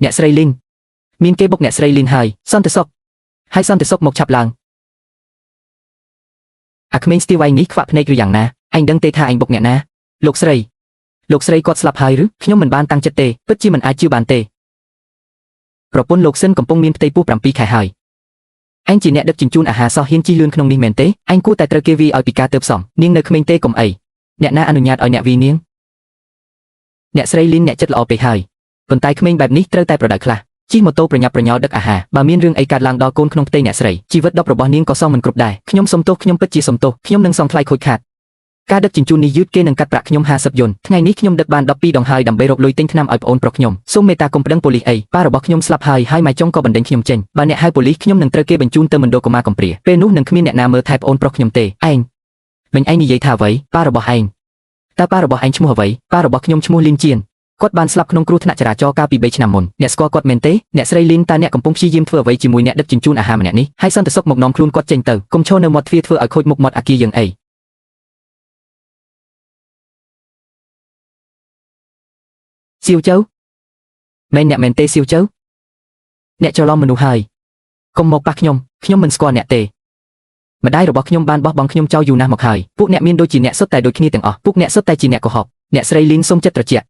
អ្នកស្រីលីនមានគេបុកអ្នកស្រីលីនហើយសន្តិសុខហើយសន្តិសុខមកឆាប់ឡើងអាក្មេងស្ទីវ៉ៃនេះខ្វាក់ភ្នែកឬយ៉ាងណាអញដឹងទេថាអញបុកអ្នកណាលោកស្រីគាត់ស្លាប់ហើយឬខ្ញុំមិនបានតាំងចិត្តទេពិតជាមិនអាចជឿបានទេប្រពន្ធលោកសិនកំពុងមានផ្ទៃពោះ7ខែហើយអញជាអ្នកដឹកជញ្ជូនអាហារសោះហ៊ានជិះលឿនក្នុងនេះមែនទេអញគួរតែត្រូវគេវាឲ្យពីការទៅផ្សំនាងនៅក្មេងទេកុំអីអ្នកណាអនុញ្ញាតឲ្យអ្នកវីនាងអ្នកស្រីលីនអ្នកចិត្តល្អពេកហើយប៉ុន្តែក្មេងបែបនេះត្រូវតែប្រដៅខ្លះជិះម៉ូតូប្រញាប់ប្រញាល់ដឹកអាហារបើមានរឿងអីកើតឡើងដល់កូនក្នុងផ្ទៃអ្នកស្រីជីវិត10របស់នាងក៏សងមិនគ្រប់ដែរខ្ញុំសុំទោសខ្ញុំពិតជាសុំទោសខ្ញុំនឹងសងថ្លៃខូចខាតការដឹកជញ្ជូននេះយឺតគេនឹងកាត់ប្រាក់ខ្ញុំ50យន្តថ្ងៃនេះខ្ញុំដឹកបាន12ដងហើយដើម្បីរកលុយទិញថ្នាំឲ្យប្អូនប្រុសខ្ញុំសូមមេត្តាកុំប្តឹងប៉ូលីសអីប៉ារបស់ខ្ញុំស្លាប់ហើយម៉ែចុងក៏បណ្ដេញខ្ញុំចេញបើអ្នកហៅប៉ូលីសខ្ញុំនឹងត្រូវគេបញ្ជូនទៅមណ្ឌលកុមារកំព្រាពេលនោះនឹងគ្មានអ្នកណាមើលថែប្អូនប្រុសខ្ញុំទេឯងមិញឯងនិយាយថាអ្វីប៉ារបស់ឯងតើប៉ារបស់ឯងឈ្មោះអ្វីប៉ារបស់ខ្ញុំឈ្មោះលីនជៀនគាត់បានស្លាប់ក្នុងគ្រោះថ្នាក់ចរាចរណ៍កាលពី3ឆ្នាំមុនអ្នកស្គាល់គាត់មែនទេអ្នកស្រីលីនតើអ្នកកំពុងព្យាយាមធ្វើអ្វីជាមួយអ្នកដឹកជញ្ជូនអាហារម្នាក់នេះហើយសន្តិសុខមកនាំខ្លួនគាត់ចេញទៅកុំឈរនៅមាត់ទ្វារធ្វើឲ្យខូចមុខមាត់អាគារយើងអីសៀវជើមែនអ្នកមែនទេសៀវជើអ្នកច្រឡំមនុស្សហើយកុំមកប៉ះខ្ញុំមិនស្គាល់អ្នកទេម្ដាយរបស់ខ្ញុំបានបោះបង់ខ្ញុំចោលយូរណាស់មកហើយពួកអ្នកមានដូចជាអ្នកសុទ្ធតែដូចគ្នាទាំងអស់ពួកអ្នកសុទ្ធតែជាអ្នកកុហកអ្នកស្រីលីនសូមចិត្តត្រជាក់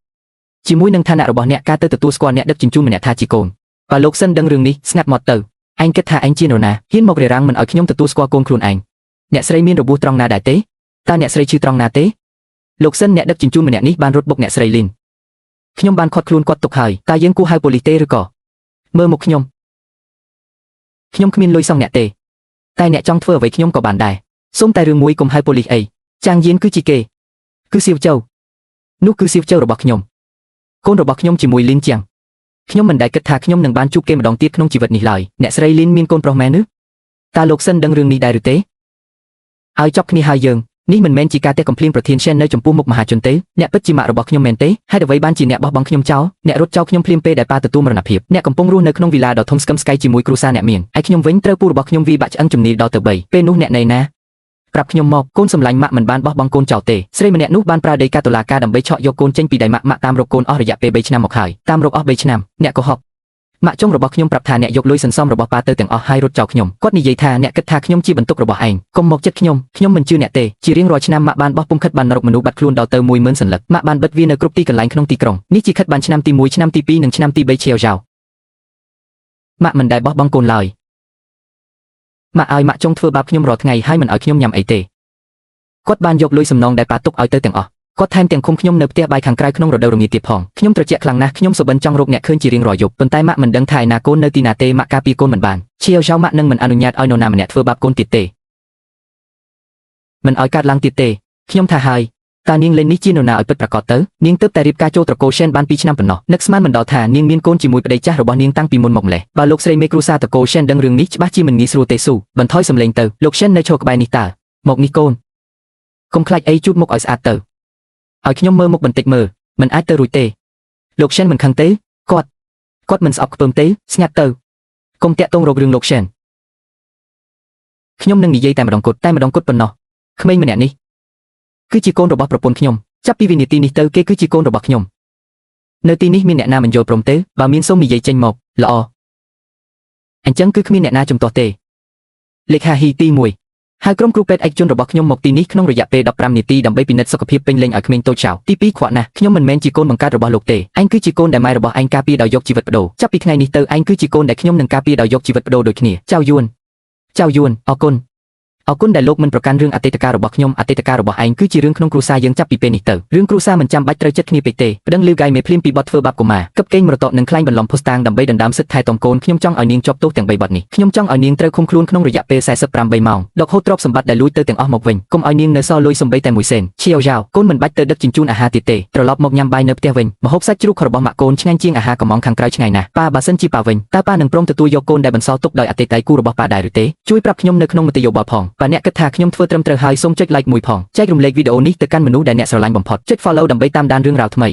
ជាមួយនឹងឋានៈរបស់អ្នកការទៅទទួលស្គាល់អ្នកដឹកជញ្ជូនម្នាក់ថាជាកូនបើលោកសិនដឹងរឿងនេះស្ងាត់មកទៅឯងគិតថាឯងជានរណាហ៊ានមករារាំងមិនឲ្យខ្ញុំទទួលស្គាល់កូនខ្លួនឯងអ្នកស្រីមានរបួសត្រង់ណាដែរទេតើអ្នកស្រីឈឺត្រង់ណាទេលោកសិនអ្នកដឹកជញ្ជូនម្នាក់នេះបានរត់បុកអ្នកស្រីលីនខ្ញុំបានឃាត់ខ្លួនគាត់ទុកហើយតើយើងគួរហៅប៉ូលីសទេឬក៏មើលមកខ្ញុំគ្មានលុយសងអ្នកទេតែអ្នកចង់ធ្វើអ្វីខ្ញុំក៏បានដែរសូមតែរឿងមួយកុំហៅប៉ូលីសអីចាងយានគឺជាគេគឺសៀវជើនោះគឺសៀវជើរបស់ខ្ញុំកូនរបស់ខ្ញុំជាមួយលីនជាងខ្ញុំមិនដែលគិតថាខ្ញុំនឹងបានជួបគេម្ដងទៀតក្នុងជីវិតនេះឡើយអ្នកស្រីលីនមានកូនប្រុសមែនឬតើលោកសិនដឹងរឿងនេះដែរឬទេឲ្យចប់គ្នាហើយយើងនេះមិនមែនជាការទេកំភ្លៀងប្រធានឆេននៅចំពោះមុខមហាជនទេអ្នកពិតជាម៉ាក់របស់ខ្ញុំមែនទេហេតុអ្វីបានជាអ្នកបោះបង់ខ្ញុំចោលអ្នករត់ចោលខ្ញុំភ្លាមពេលដែលប៉ាទទួលមរណភាពអ្នកកំពុងរស់នៅក្នុងវីឡាដ៏ធំស្កឹមស្កៃជាមួយគ្រួសារអ្នកមានឯខ្ញុំវិញត្រូវពូរបស់ខ្ញុំវាបាក់ឆ្អឹងជំនីរដល់ទៅ3ពេលនោះអ្នកណៃណាប្រាប់ខ្ញុំមកកូនសម្លាញ់ម៉ាក់មិនបានបោះបង់កូនចោលទេស្រីម្នាក់នោះបានប្រើដីកាតុលាការដើម្បីឆក់យកកូនចេញពីដៃម៉ាក់តាមរកកូនអស់រយៈពេល3ឆ្នាំមកហើយតាមរកអស់3ឆ្នាំអ្នកកុហកម៉ាក់ចុងរបស់ខ្ញុំប្រាប់ថាអ្នកយកលុយសន្សំរបស់ប៉ាទៅទាំងអស់ហើយរត់ចោលខ្ញុំគាត់និយាយថាអ្នកគិតថាខ្ញុំជាបន្ទុករបស់ឯងកុំមកចិត្តខ្ញុំមិនជឿអ្នកទេជារៀងរាល់ឆ្នាំម៉ាក់បានបោះពុម្ពខិតបានរកមនុស្សបាត់ខ្លួនដល់ទៅ10000សន្លឹកម៉ាក់បានបិទវានៅគ្រប់ទីកន្លែងក្នុងទីក្រុងនេះជាខិតបានឆ្នាំទី1ឆ្នាំទី2និងឆ្នាំទី3ឈាវយ៉ាវម៉ាក់មិនដែលបោះបង់កូនឡើយម៉ាក់ឲ្យម៉ាក់ចុងធ្វើបាបខ្ញុំរាល់ថ្ងៃហើយមិនឲ្យខ្ញុំញ៉ាំអីទេគាត់បានយកលុយសំណងដែលប៉ាទុកឲ្យទៅទាំងអស់គាត់ថែមទាំងឃុំខ្ញុំនៅផ្ទះបាយខាងក្រៅក្នុងរដូវរងាទៀតផងខ្ញុំត្រជាក់ខ្លាំងណាស់ខ្ញុំសុបិនចង់រកអ្នកឃើញជារៀងរាល់យប់ប៉ុន្តែម៉ាក់មិនដឹងថាឯណាកូននៅទីណាទេម៉ាក់ការពារកូនមិនបានឈាវយ៉ាវម៉ាក់នឹងមិនអនុញ្ញាតឲ្យនរណាម្នាក់ធ្វើបាបកូនទៀតទេមិនឲ្យកើតឡើងទៀតទេខ្ញុំថាហើយតើនាងលេននេះជានរណាឲ្យពិតប្រាកដទៅនាងទើបតែរៀបការចូលត្រកូលឆេនបាន2ឆ្នាំប៉ុណ្ណោះនឹកស្មានមិនដល់ថានាងមានកូនជាមួយប្តីចាស់របស់នាងតាំងពីមុនមកម្លេះបើលោកស្រីមេគ្រូសាត្រកូលឆេនដឹងរឿងនេះច្បាស់ជាមិនងាយស្រួលទេស៊ូបន្ថយសម្លេងទៅលោកឆេននៅឈរក្បែរនេះតើមកនេះកូនកុំខ្លាចអីជូតមុខឲ្យស្អាតទៅឲ្យខ្ញុំមើលមុខបន្តិចមើលមិនអាចទៅរួចទេលោកឆេនមិនខឹងទេគាត់មិនស្អប់ខ្ពើមទេស្ងាត់ទៅកុំតាក់ទងរករឿងលោកឆេនខ្ញុំនឹងនិយាយតែម្ដងគត់ប៉ុណ្ណោះក្មេងម្នាក់នេះគឺជាកូនរបស់ប្រពន្ធខ្ញុំចាប់ពីវិនាទីនេះទៅគេគឺជាកូនរបស់ខ្ញុំនៅទីនេះមានអ្នកណាមិនយល់ព្រមទេបើមានសូមនិយាយចេញមកល្អអញ្ចឹងគឺគ្មានអ្នកណាជំទាស់ទេលេខហ៊ីទី1ហើយក្រុមគ្រូពេទ្យឯកជនរបស់ខ្ញុំមកទីនេះក្នុងរយៈពេល15នាទីដើម្បីពិនិត្យសុខភាពពេញលេញឲ្យក្មេងតូចចៅទី2ខ្វក់ណាស់ខ្ញុំមិនមែនជាកូនបង្កើតរបស់លោកទេឯងគឺជាកូនដែលម៉ែរបស់ឯងការពារដោយយកជីវិតបដូរចាប់ពីថ្ងៃនេះទៅឯងគឺជាកូនដែលខ្ញុំនឹងការពារដោយយកជីវិតបដូរដូចគ្នាចៅយួនអរគុណដែលលោកមិនប្រកាន់រឿងអតីតកាលរបស់ខ្ញុំអតីតកាលរបស់ឯងគឺជារឿងក្នុងគ្រួសារយើងចាប់ពីពេលនេះទៅរឿងគ្រួសារមិនចាំបាច់ត្រូវចិត្តគ្នាពេកទេប្តឹងលឺហ្គៃមេភ្លាមពីបទធ្វើបាបកុមារកឹបកេងមរតកនិងក្លែងបន្លំភស្តាងដើម្បីដណ្ដើមសិទ្ធិថែទាំកូនខ្ញុំចង់ឲ្យនាងជាប់ទោសទាំង3បទនេះខ្ញុំចង់ឲ្យនាងត្រូវឃុំខ្លួនក្នុងរយៈពេល48ម៉ោងដកហូតទ្រព្យសម្បត្តិដែលលួចទៅទាំងអស់មកវិញកុំឲ្យនាងនៅសល់លុយសំបីតែ1សេនឈាវយ៉ាវកូនមិនបាច់ទៅដឹកជញ្ជូនអាហារទៀតទេត្រឡប់មកញ៉ាំបាយនៅផ្ទះវិញម្ហូបសាច់ជ្រូករបស់ម៉ាក់កូនឆ្ងាញ់ជាងអាហារកំងខាងក្រៅឆ្ងាញ់ណាស់ប៉ាបើសិនជាប៉ាវិញតើប៉ានឹងព្រមទទួលយកកូនដែលបន្សល់ទុកដោយអតីតគូរបស់ប៉ាដែរឬទេជួយប្រាប់ខ្ញុំនៅក្នុងមតិយោបល់ផងប៉ាអ្នកគិតថាខ្ញុំធ្វើត្រឹមត្រូវហើយសូមចុច like មួយផងចែករំលែកវីដេអូនេះទៅកាន់មនុស្សដែលអ្នកស្រឡាញ់បំផុតចុច follow ដើម្បីតាមដានរឿងរ៉ាវថ្មី